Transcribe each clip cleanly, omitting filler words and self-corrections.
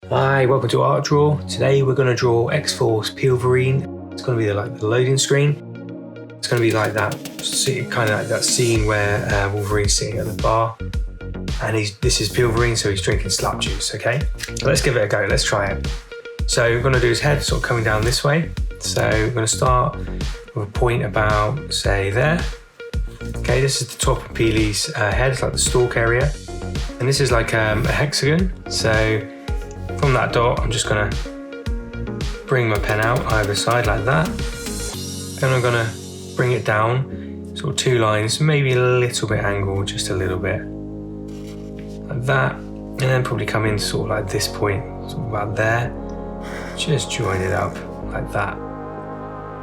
Hi, welcome to Art Draw. Today we're going to draw X-Force Peelverine. It's going to be like the loading screen. It's going to be like that, kind of like that scene where Wolverine's sitting at the bar, and this is Peelverine, so he's drinking slap juice. Okay, so let's give it a go. Let's try it. So we're going to do his head sort of coming down this way. So we're going to start with a point about, say, there. Okay, this is the top of Peely's head, it's like the stalk area, and this is like a hexagon. So from that dot, I'm just going to bring my pen out either side like that. Then I'm going to bring it down, sort of two lines, maybe a little bit angled, just a little bit. Like that. And then probably come in sort of like this point, sort of about there. Just join it up like that.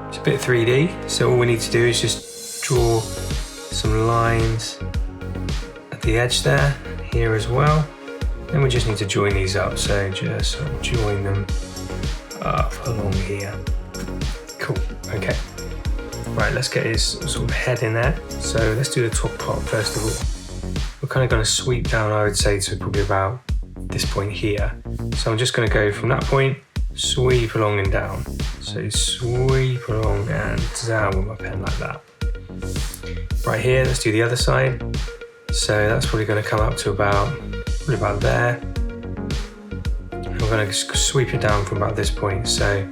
It's a bit 3D, so all we need to do is just draw some lines at the edge there, here as well. Then we just need to join these up, so just sort of join them up along here. Cool, okay. Right, let's get his sort of head in there. So let's do the top part first of all. We're kind of going to sweep down, I would say, to probably about this point here. So I'm just going to go from that point, sweep along and down. So sweep along and down with my pen like that. Right here, let's do the other side. So that's probably going to come up to probably about there. I'm going to sweep it down from about this point. So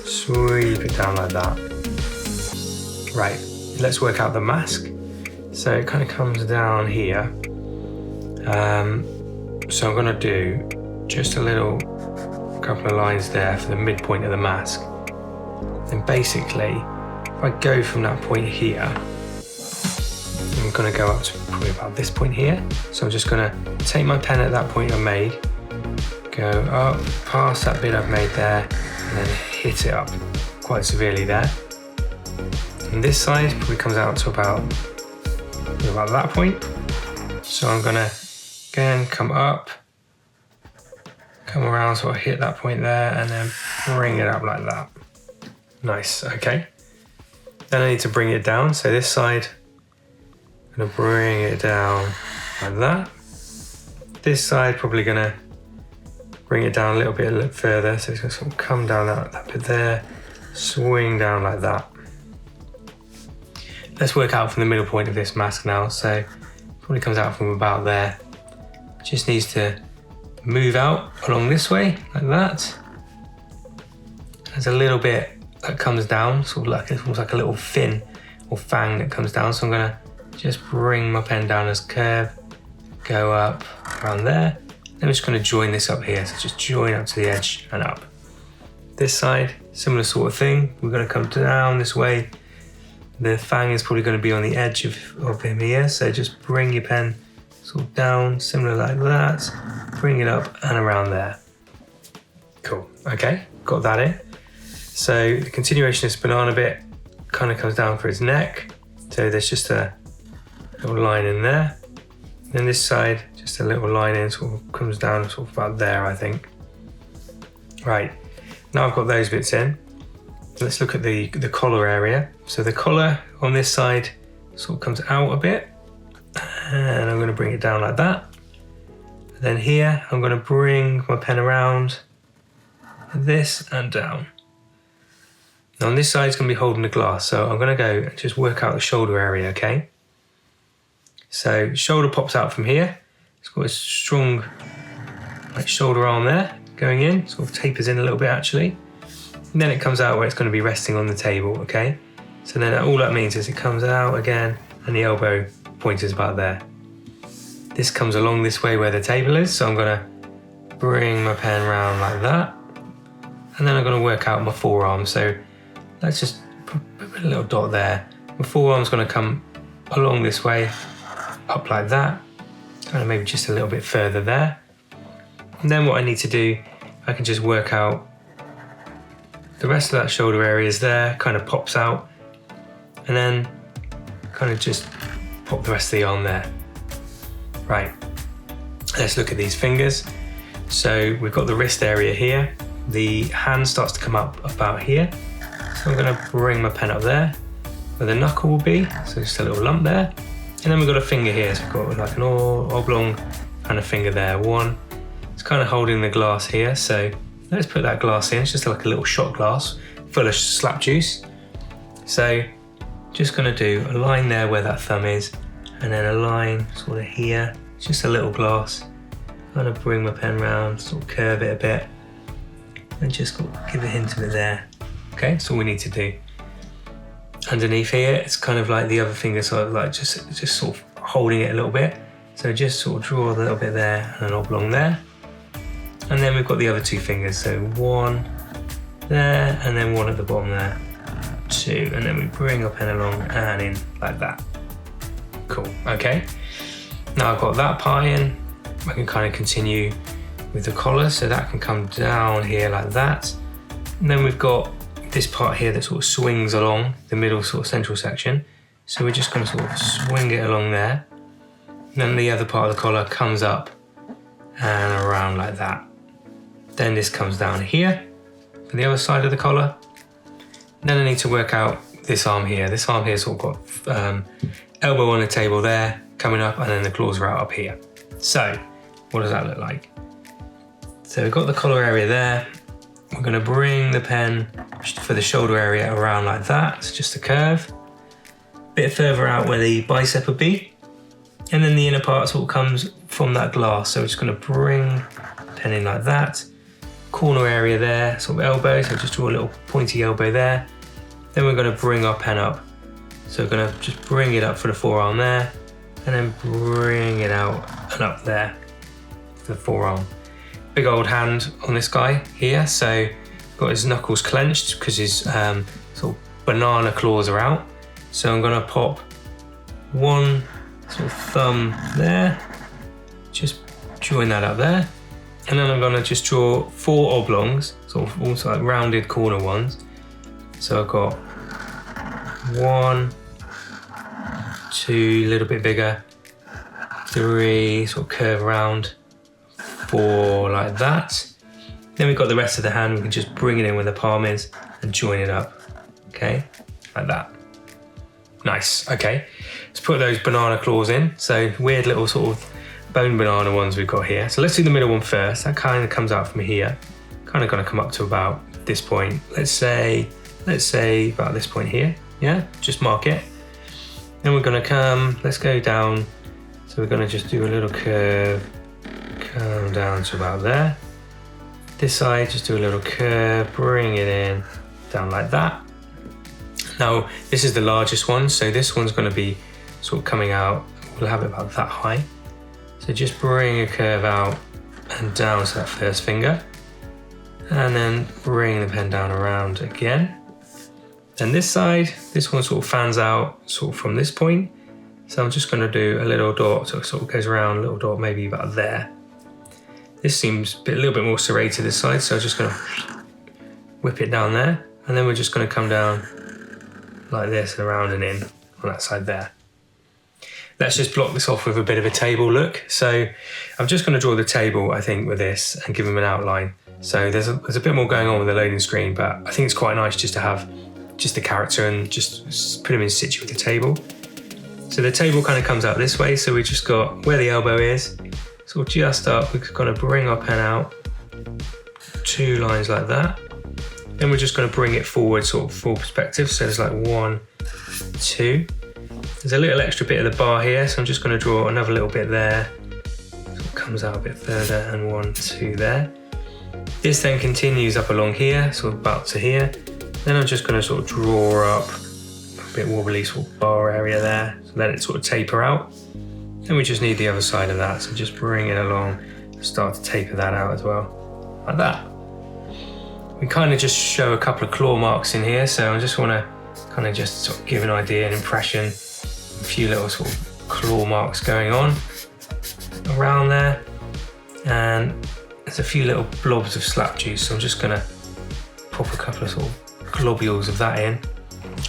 sweep it down like that. Right, let's work out the mask. So it kind of comes down here. So I'm going to do just a couple of lines there for the midpoint of the mask. And basically, if I go from that point here, I'm going to go up to probably about this point here. So I'm just going to take my pen at that point I made, go up past that bit I've made there, and then hit it up quite severely there. And this side probably comes out to about that point. So I'm going to again come up, come around, sort of hit that point there, and then bring it up like that. Nice, okay. Then I need to bring it down. So this side, I'm going to bring it down like that. This side, probably going to bring it down a little bit further. So it's going to sort of come down that bit there, swing down like that. Let's work out from the middle point of this mask now. So probably comes out from about there. Just needs to move out along this way, like that. There's a little bit that comes down, sort of like it's almost like a little fin or fang that comes down. So I'm gonna just bring my pen down as curve, go up around there. Then I'm just gonna join this up here. So just join up to the edge and up. This side, similar sort of thing. We're gonna come down this way. The fang is probably gonna be on the edge of him here. So just bring your pen sort of down, similar like that. Bring it up and around there. Cool, okay, got that in. So the continuation of this banana bit kind of comes down for its neck. So there's just a little line in there. Then this side, just a little line in, sort of comes down sort of about there, I think. Right, now I've got those bits in. Let's look at the collar area. So the collar on this side sort of comes out a bit. And I'm going to bring it down like that. And then here, I'm going to bring my pen around this and down. Now on this side, it's going to be holding the glass. So I'm going to go and just work out the shoulder area, okay? So shoulder pops out from here. It's got a strong shoulder arm there going in. Sort of tapers in a little bit actually. And then it comes out where it's going to be resting on the table, okay? So then all that means is it comes out again and the elbow point is about there. This comes along this way where the table is, so I'm going to bring my pen around like that. And then I'm going to work out my forearm. So let's just put a little dot there. My forearm's going to come along this way, up like that, kind of maybe just a little bit further there. And then what I need to do, I can just work out the rest of that shoulder area is there, kind of pops out, and then kind of just pop the rest of the arm there. Right, let's look at these fingers. So we've got the wrist area here. The hand starts to come up about here. So I'm going to bring my pen up there where the knuckle will be. So just a little lump there. And then we've got a finger here. So we've got like an oblong kind of finger there. 1, It's kind of holding the glass here, so let's put that glass in. It's just like a little shot glass full of slap juice. So just gonna do a line there where that thumb is, and then a line sort of here. It's just a little glass. I'm gonna bring my pen round, sort of curve it a bit, and just give a hint of it there. Okay, that's all we need to do. Underneath here, it's kind of like the other finger, sort of like just sort of holding it a little bit. So just sort of draw a little bit there and an oblong there. And then we've got the other two fingers, so one there, and then one at the bottom there, two, and then we bring our pen along and in like that. Cool, okay. Now I've got that part in, I can kind of continue with the collar, so that can come down here like that. And then we've got this part here that sort of swings along the middle sort of central section. So we're just going to sort of swing it along there. And then the other part of the collar comes up and around like that. Then this comes down here for the other side of the collar. Then I need to work out this arm here. This arm here sort of got elbow on the table there, coming up, and then the claws are out up here. So what does that look like? So we've got the collar area there. We're going to bring the pen for the shoulder area around like that. It's just a curve. A bit further out where the bicep would be. And then the inner part sort of comes from that glass. So we're just going to bring the pen in like that. Corner area there, sort of elbow. So just draw a little pointy elbow there. Then we're going to bring our pen up. So we're going to just bring it up for the forearm there. And then bring it out and up there for the forearm. Big old hand on this guy here, so got his knuckles clenched because his sort of banana claws are out. So I'm gonna pop one sort of thumb there, just join that up there, and then I'm gonna just draw 4 oblongs, sort of also like rounded corner ones. So I've got 1, 2, a little bit bigger, 3, sort of curve around, 4 like that. Then we've got the rest of the hand, we can just bring it in where the palm is and join it up, okay, like that. Nice, okay. Let's put those banana claws in. So weird little sort of bone banana ones we've got here. So let's do the middle one first. That kind of comes out from here. Kind of gonna come up to about this point. Let's say about this point here, yeah? Just mark it. Then we're gonna come, let's go down. So we're gonna just do a little curve, come down to about there. This side, just do a little curve, bring it in, down like that. Now, this is the largest one, so this one's gonna be sort of coming out, we'll have it about that high. So just bring a curve out and down to that first finger. And then bring the pen down around again. Then this side, this one sort of fans out sort of from this point. So I'm just gonna do a little dot, so it sort of goes around, a little dot maybe about there. This seems a little bit more serrated this side, so I'm just gonna whip it down there. And then we're just gonna come down like this and around and in on that side there. Let's just block this off with a bit of a table look. So I'm just gonna draw the table, I think, with this and give them an outline. So there's a bit more going on with the loading screen, but I think it's quite nice just to have just the character and just put them in situ with the table. So the table kind of comes out this way. So we just got where the elbow is, sort of just up, we're gonna bring our pen out, 2 lines like that. Then we're just gonna bring it forward, sort of full perspective. So there's like 1, 2. There's a little extra bit of the bar here, so I'm just gonna draw another little bit there. Sort of comes out a bit further, and 1, 2 there. This then continues up along here, sort of about to here. Then I'm just gonna sort of draw up a bit wobbly sort of bar area there, so let it sort of taper out. Then we just need the other side of that, so just bring it along, start to taper that out as well, like that. We kind of just show a couple of claw marks in here, so I just wanna kind of just sort of give an idea, an impression, a few little sort of claw marks going on around there. And there's a few little blobs of slap juice, so I'm just gonna pop a couple of sort of globules of that in.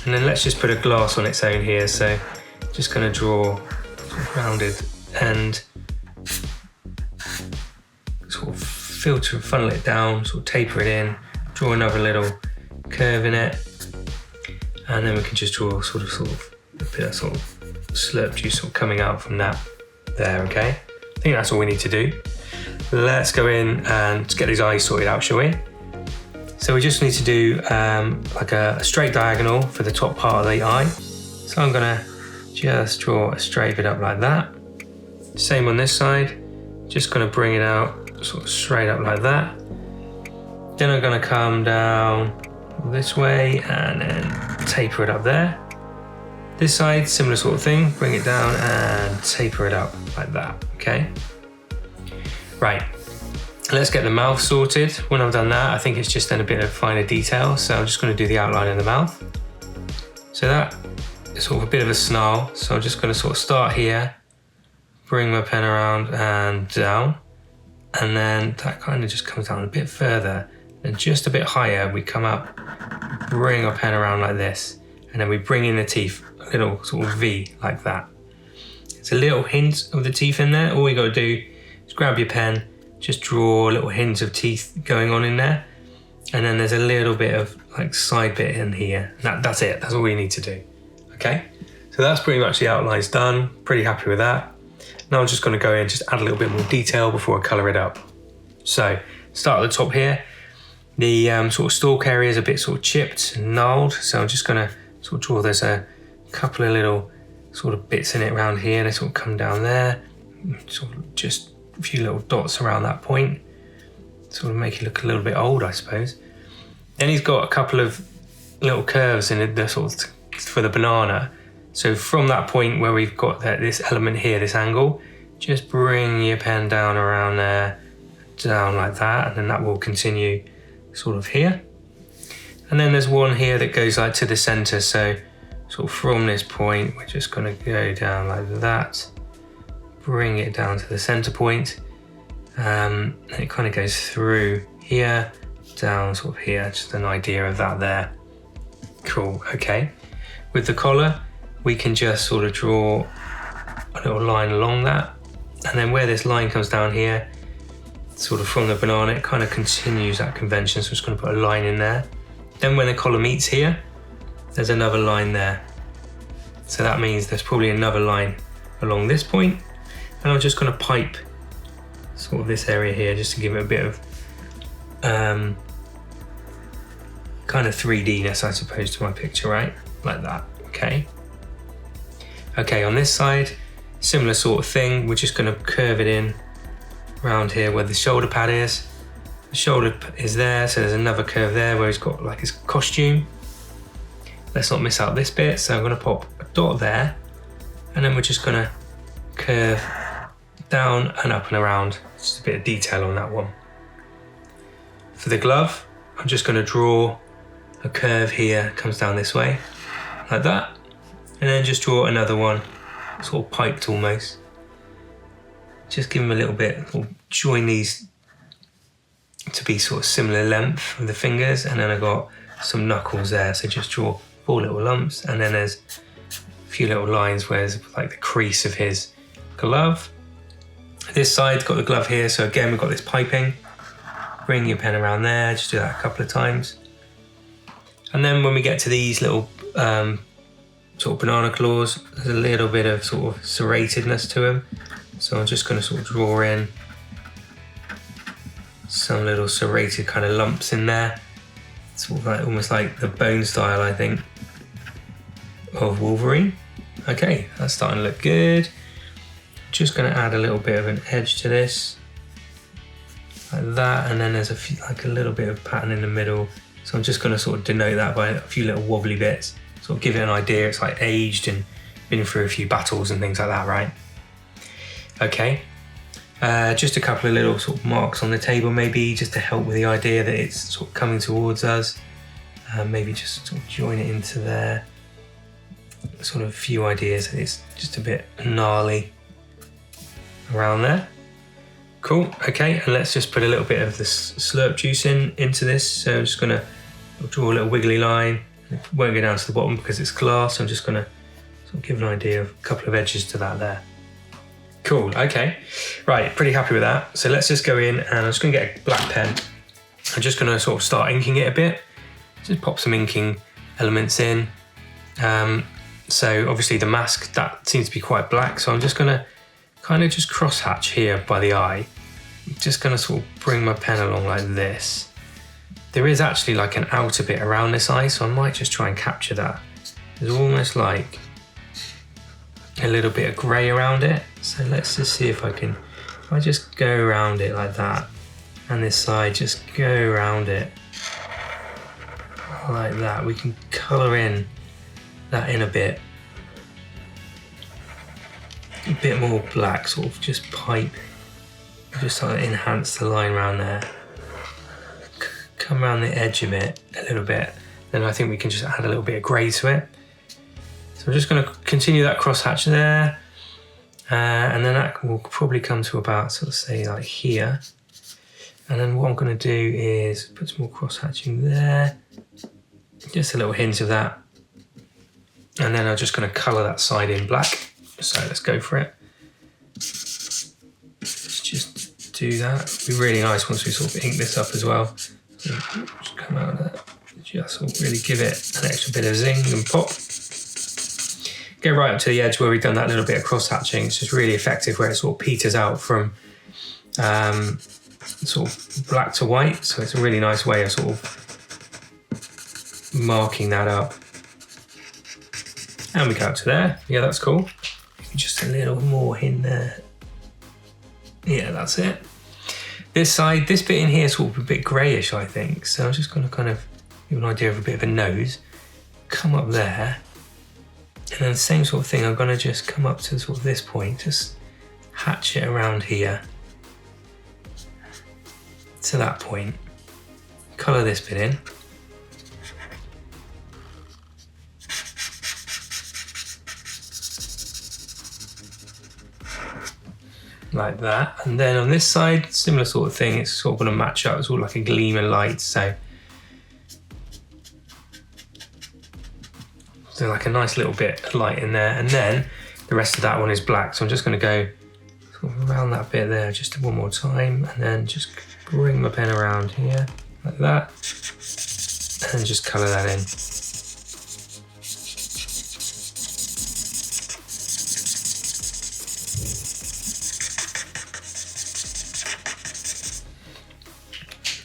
And then let's just put a glass on its own here, so just gonna draw sort of rounded and sort of filter and funnel it down, sort of taper it in, draw another little curve in it, and then we can just draw sort of a bit of sort of slurp juice sort of coming out from that there, okay? I think that's all we need to do. let's go in and get these eyes sorted out, shall we? So we just need to do like a straight diagonal for the top part of the eye. So I'm gonna just draw a straight bit up like that. Same on this side, just gonna bring it out sort of straight up like that. Then I'm gonna come down this way and then taper it up there. This side, similar sort of thing, bring it down and taper it up like that, okay? Right, let's get the mouth sorted. When I've done that, I think it's just then a bit of finer detail, so I'm just gonna do the outline of the mouth. So that is sort of a bit of a snarl, so I'm just gonna sort of start here, bring my pen around and down, and then that kind of just comes down a bit further, and just a bit higher, we come up, bring our pen around like this, and then we bring in the teeth, a little sort of V like that. It's a little hint of the teeth in there. All you gotta do is grab your pen, just draw little hints of teeth going on in there, and then there's a little bit of like side bit in here. That's it, that's all you need to do, okay? So that's pretty much the outlines done, pretty happy with that. Now I'm just gonna go in and just add a little bit more detail before I colour it up. So, start at the top here. The sort of stalk area is a bit sort of chipped and gnarled, so I'm just gonna sort of draw, there's a couple of little sort of bits in it around here, they sort of come down there, sort of just a few little dots around that point, sort of make it look a little bit old, I suppose. Then he's got a couple of little curves in it, the sort of for the banana. So from that point where we've got this element here, this angle, just bring your pen down around there, down like that, and then that will continue sort of here. And then there's one here that goes like to the center, so sort of from this point, we're just gonna go down like that, bring it down to the center point, and it kind of goes through here, down sort of here, just an idea of that there. Cool, okay. With the collar, we can just sort of draw a little line along that, and then where this line comes down here, sort of from the banana, it kind of continues that convention, so I'm just gonna put a line in there. Then when the collar meets here, there's another line there. So that means there's probably another line along this point, and I'm just gonna pipe sort of this area here just to give it a bit of kind of 3D-ness, I suppose, to my picture, right? Like that, okay? Okay, on this side, similar sort of thing, we're just gonna curve it in around here where the shoulder pad is. The shoulder is there, so there's another curve there where he's got like his costume. Let's not miss out this bit, so I'm gonna pop a dot there, and then we're just gonna curve down and up and around. Just a bit of detail on that one. For the glove, I'm just gonna draw a curve here, comes down this way, like that, and then just draw another one, sort of piped almost. Just give them a little bit, or join these to be sort of similar length with the fingers, and then I've got some knuckles there, so just draw 4 little lumps, and then there's a few little lines where there's like the crease of his glove. This side's got the glove here, so again we've got this piping. Bring your pen around there, just do that a couple of times. And then when we get to these little sort of banana claws, there's a little bit of sort of serratedness to them. So I'm just going to sort of draw in some little serrated kind of lumps in there. Sort of like almost like the bone style, I think, of Wolverine. Okay, that's starting to look good. Just going to add a little bit of an edge to this, like that, and then there's like a little bit of pattern in the middle. So I'm just going to sort of denote that by a few little wobbly bits, sort of give it an idea. It's like aged and been through a few battles and things like that, right? Okay, just a couple of little sort of marks on the table, maybe just to help with the idea that it's sort of coming towards us. Maybe just sort of join it into there. Sort of a few ideas that it's just a bit gnarly around there. Cool, okay, and let's just put a little bit of this slurp juice into this. So I'm just gonna draw a little wiggly line. It won't go down to the bottom because it's glass, so I'm just gonna sort of give an idea of a couple of edges to that there. Cool, okay. Right, pretty happy with that. So let's just go in, and I'm just gonna get a black pen. I'm just gonna sort of start inking it a bit. Just pop some inking elements in. So obviously the mask, that seems to be quite black, so I'm just gonna kind of just cross hatch here by the eye, I'm just going to sort of bring my pen along like this. There is actually like an outer bit around this eye, so I might just try and capture that. There's almost like a little bit of grey around it. So let's just see if I can, if I just go around it like that, and this side, just go around it like that. We can colour in that in a bit more black, sort of just pipe, just sort of enhance the line around there. Come around the edge of it a little bit, then I think we can just add a little bit of grey to it. So I'm just going to continue that crosshatch there, and then that will probably come to about, sort of say like here. And then what I'm going to do is put some more crosshatching there, just a little hint of that. And then I'm just going to colour that side in black. So let's go for it. Let's just do that. It'll be really nice once we sort of ink this up as well. So just come out of that. Just sort of really give it an extra bit of zing and pop. Go right up to the edge where we've done that little bit of cross hatching. It's just really effective where it sort of peters out from sort of black to white. So it's a really nice way of sort of marking that up. And we go up to there. Yeah, that's cool. Just a little more in there. Yeah, that's it. This side, this bit in here is sort of a bit greyish, I think. So I'm just going to kind of give an idea of a bit of a nose. Come up there. And then the same sort of thing, I'm going to just come up to sort of this point, just hatch it around here to that point. Colour this bit in. Like that, and then on this side, similar sort of thing. It's sort of going to match up. It's all like a gleam of light, so like a nice little bit of light in there, and then the rest of that one is black. So I'm just going to go sort of around that bit there just one more time, and then just bring my pen around here like that, and just colour that in.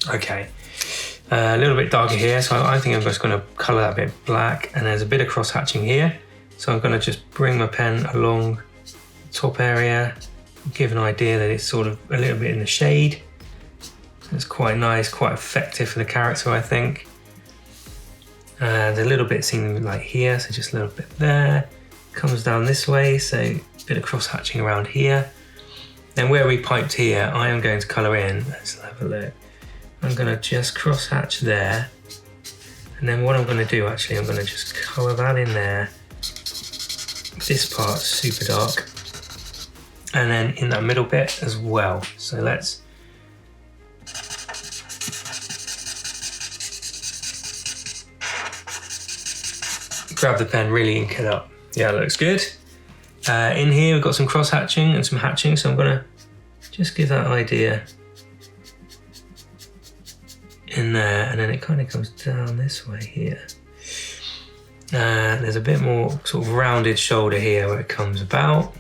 Okay, a little bit darker here, so I think I'm just going to colour that bit black, and there's a bit of cross hatching here, so I'm going to just bring my pen along the top area, give an idea that it's sort of a little bit in the shade. So it's quite nice, quite effective for the character, I think. And a little bit seen like here, so just a little bit there. Comes down this way, so a bit of cross hatching around here. Then where we piped here, I am going to colour in. Let's have a look. I'm going to just cross hatch there, and then what I'm going to do actually, I'm going to just colour that in there. This part's super dark, and then in that middle bit as well. So let's grab the pen, really ink it up. Yeah, it looks good. In here we've got some cross hatching and some hatching, so I'm going to just give that idea in there, and then it kind of comes down this way here. There's a bit more sort of rounded shoulder here where it comes about,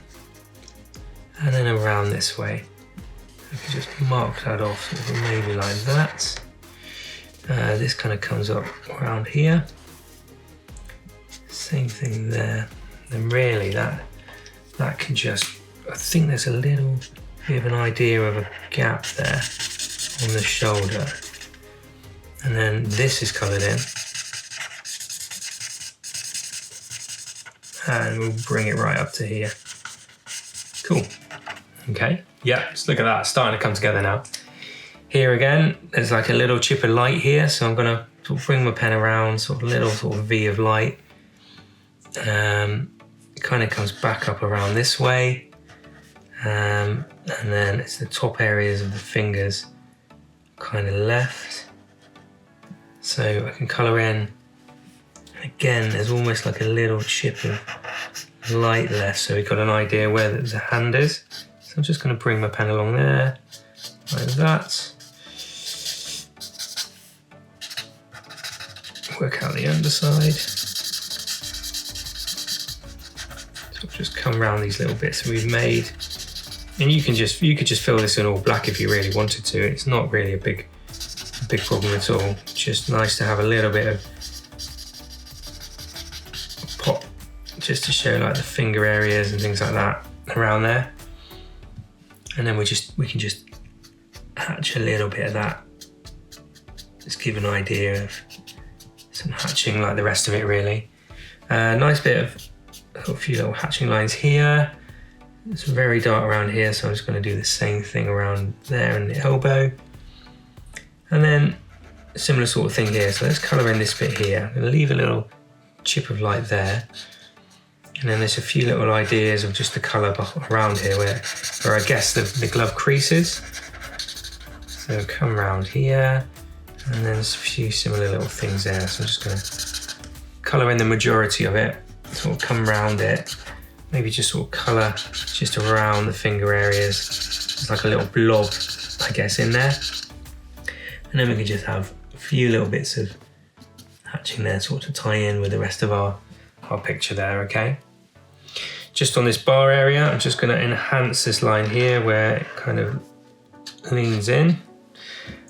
and then around this way. I can just mark that off sort of maybe like that. This kind of comes up around here. Same thing there. Then really that can just, I think there's a little bit of an idea of a gap there on the shoulder. And then this is coloured in. And we'll bring it right up to here. Cool. Okay, yeah, just look at that, it's starting to come together now. Here again, there's like a little chip of light here, so I'm gonna sort of bring my pen around, sort of little sort of V of light. It kind of comes back up around this way. And then it's the top areas of the fingers kind of left. So I can colour in, again, there's almost like a little chip of light left, so we've got an idea where the hand is. So I'm just going to bring my pen along there, like that. Work out the underside. So just come around these little bits that we've made. And you could just fill this in all black if you really wanted to. It's not really a big problem at all. Just nice to have a little bit of pop, just to show like the finger areas and things like that around there. And then we can just hatch a little bit of that. Just give an idea of some hatching like the rest of it really. Nice bit of a few little hatching lines here. It's very dark around here, so I'm just going to do the same thing around there and the elbow. And then a similar sort of thing here. So let's colour in this bit here. I'm going to leave a little chip of light there. And then there's a few little ideas of just the colour around here where I guess the glove creases. So come around here, and then there's a few similar little things there. So I'm just going to colour in the majority of it, sort of come around it. Maybe just sort of colour just around the finger areas. It's like a little blob, I guess, in there. And then we can just have a few little bits of hatching there, sort of tie in with the rest of our picture there, okay? Just on this bar area, I'm just going to enhance this line here where it kind of leans in.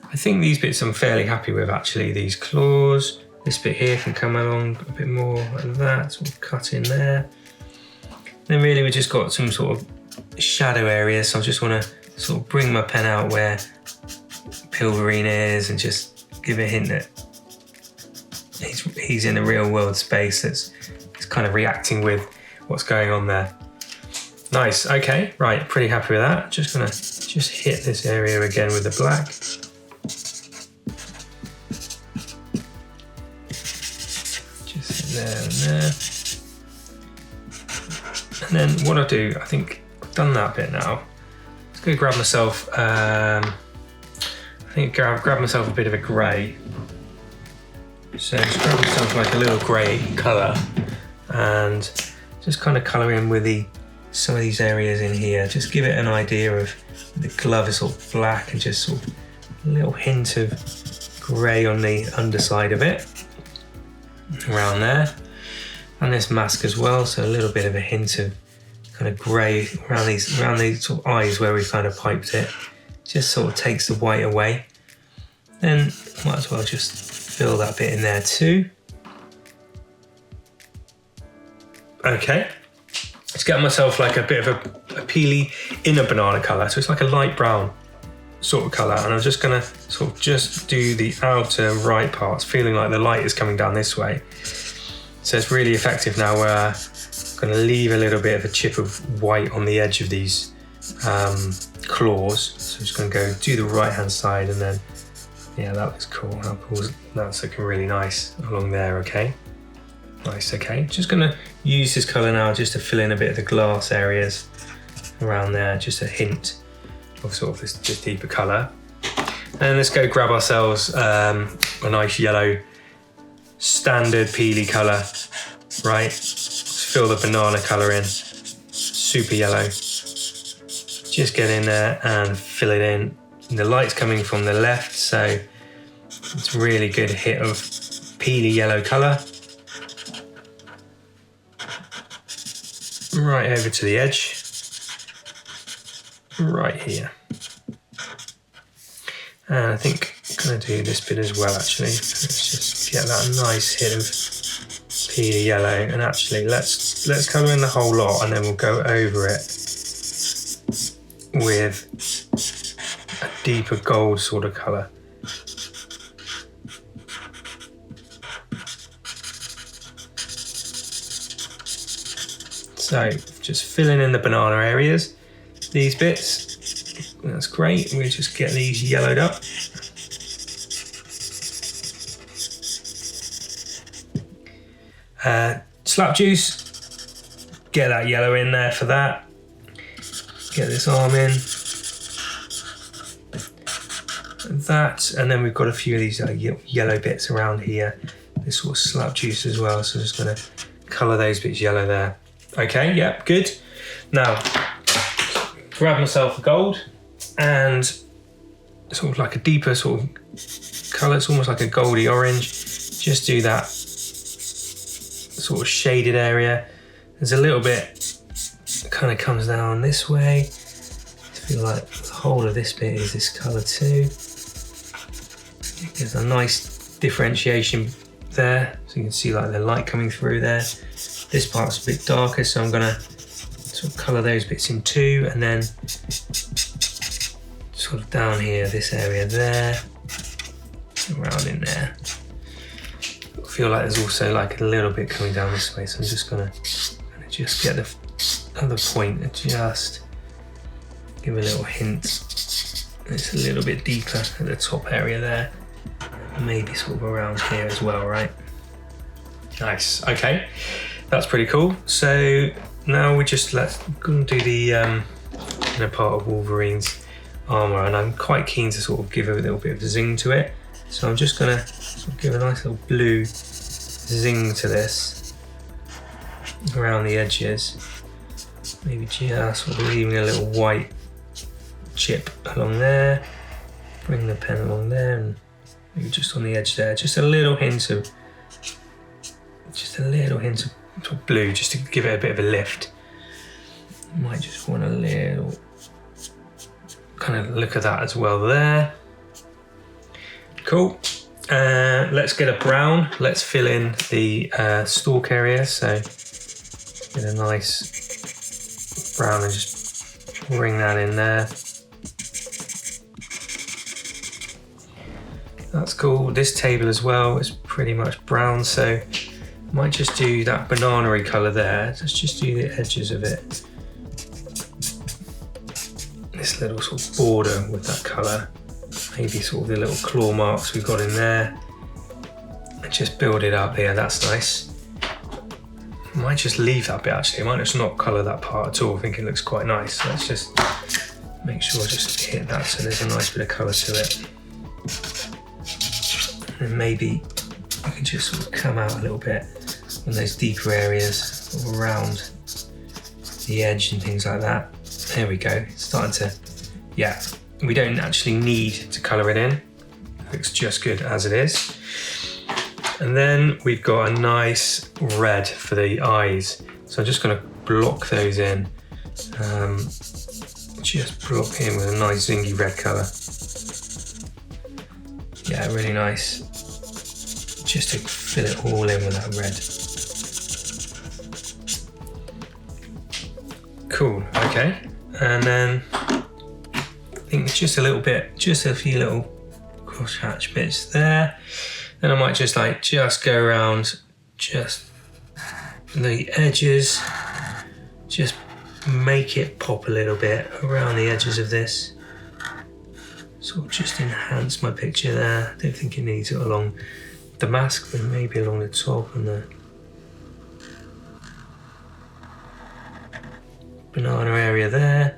I think these bits I'm fairly happy with actually, these claws. This bit here can come along a bit more like that, sort of cut in there. Then really we just got some sort of shadow areas, so I just want to sort of bring my pen out where Peelverine is and just give a hint that he's in a real world space that's kind of reacting with what's going on there. Nice, okay, right, pretty happy with that. Just gonna hit this area again with the black. Just hit there and there. And then what I'll do, I think I've done that bit now. I'm just gonna grab myself, grab myself a bit of a grey. So just grab myself like a little grey colour and just kind of colour in with some of these areas in here. Just give it an idea of the glove is sort of black and just sort of a little hint of grey on the underside of it, around there. And this mask as well, so a little bit of a hint of kind of grey around these sort of eyes where we've kind of piped it. Just sort of takes the white away. Then might as well just fill that bit in there too. Okay, let's get myself like a bit of a peely inner banana colour. So it's like a light brown sort of colour, and I'm just gonna sort of just do the outer right parts, feeling like the light is coming down this way. So it's really effective now where I'm gonna leave a little bit of a chip of white on the edge of these claws. So I'm just gonna go do the right hand side, and then, yeah, that looks cool. How cool is that's looking really nice along there, okay? Nice, okay. Just gonna use this colour now just to fill in a bit of the glass areas around there, just a hint of sort of this deeper colour. And let's go grab ourselves a nice yellow standard peely colour, right? Let's fill the banana colour in, super yellow. Just get in there and fill it in. And the light's coming from the left, so it's a really good hit of peely yellow colour. Right over to the edge, right here. And I think I'm going to do this bit as well actually. Let's just get that nice hit of peely yellow, and actually let's colour in the whole lot, and then we'll go over it with a deeper gold sort of colour. So just filling in the banana areas, these bits, that's great. We just get these yellowed up. Slap juice, get that yellow in there for that. Get this arm in. That, and then we've got a few of these yellow bits around here. This sort of slap juice as well, so I'm just going to colour those bits yellow there. Okay, yeah, good. Now, grab myself a gold and sort of like a deeper sort of colour. It's almost like a goldy orange. Just do that sort of shaded area. There's a little bit that kind of comes down this way. feel like the whole of this bit is this colour too. There's a nice differentiation there, so you can see like the light coming through there. This part's a bit darker, so I'm gonna sort of colour those bits in too, and then sort of down here, this area there, around in there. I feel like there's also like a little bit coming down this way, so I'm just gonna just get the other point and just give a little hint. It's a little bit deeper at the top area there, maybe sort of around here as well, right? Nice. Okay, that's pretty cool. So now we just go and do the inner part of Wolverine's armor, and I'm quite keen to sort of give a little bit of zing to it. So I'm just gonna sort of give a nice little blue zing to this around the edges. Maybe just sort of leaving a little white chip along there. Bring the pen along there, and maybe just on the edge there. Just a little hint of blue, just to give it a bit of a lift. You might just want a little kind of look at that as well there. Cool. Let's get a brown. Let's fill in the stalk area. So get a nice brown and just bring that in there. That's cool. This table as well is pretty much brown, so I might just do that banana-y colour there. Let's just do the edges of it. This little sort of border with that colour. Maybe sort of the little claw marks we've got in there. And just build it up here, that's nice. I might just leave that bit actually. I might just not colour that part at all. I think it looks quite nice. So let's just make sure I just hit that so there's a nice bit of colour to it. And maybe I can just sort of come out a little bit in those deeper areas sort of around the edge and things like that. There we go, it's starting to, yeah, we don't actually need to colour it in. It looks just good as it is. And then we've got a nice red for the eyes. So I'm just gonna block those in. Just block in with a nice zingy red colour. Yeah, really nice. Just to fill it all in with that red. Cool, okay. And then I think just a little bit, just a few little cross-hatch bits there. Then I might just go around just the edges, just make it pop a little bit around the edges of this. Sort of just enhance my picture there. I don't think it needs it along the mask, but maybe along the top and the banana area there.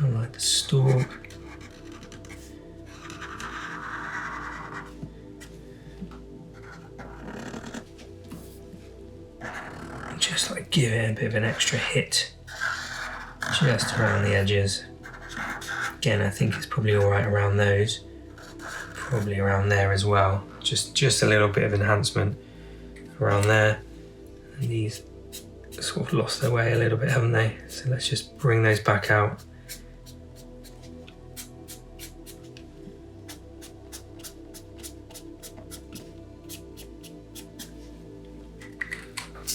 I like the stalk. Just like give it a bit of an extra hit just around the edges. Again, I think it's probably all right around those. Probably around there as well. Just a little bit of enhancement around there. And these sort of lost their way a little bit, haven't they? So let's just bring those back out.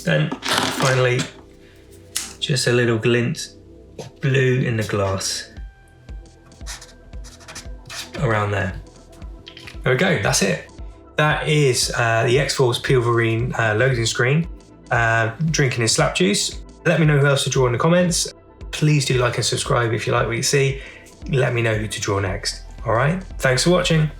Then finally, just a little glint of blue in the glass around there. There we go, that's it. That is the X-Force Peelverine loading screen, drinking his slap juice. Let me know who else to draw in the comments. Please do like and subscribe if you like what you see. Let me know who to draw next. All right, thanks for watching.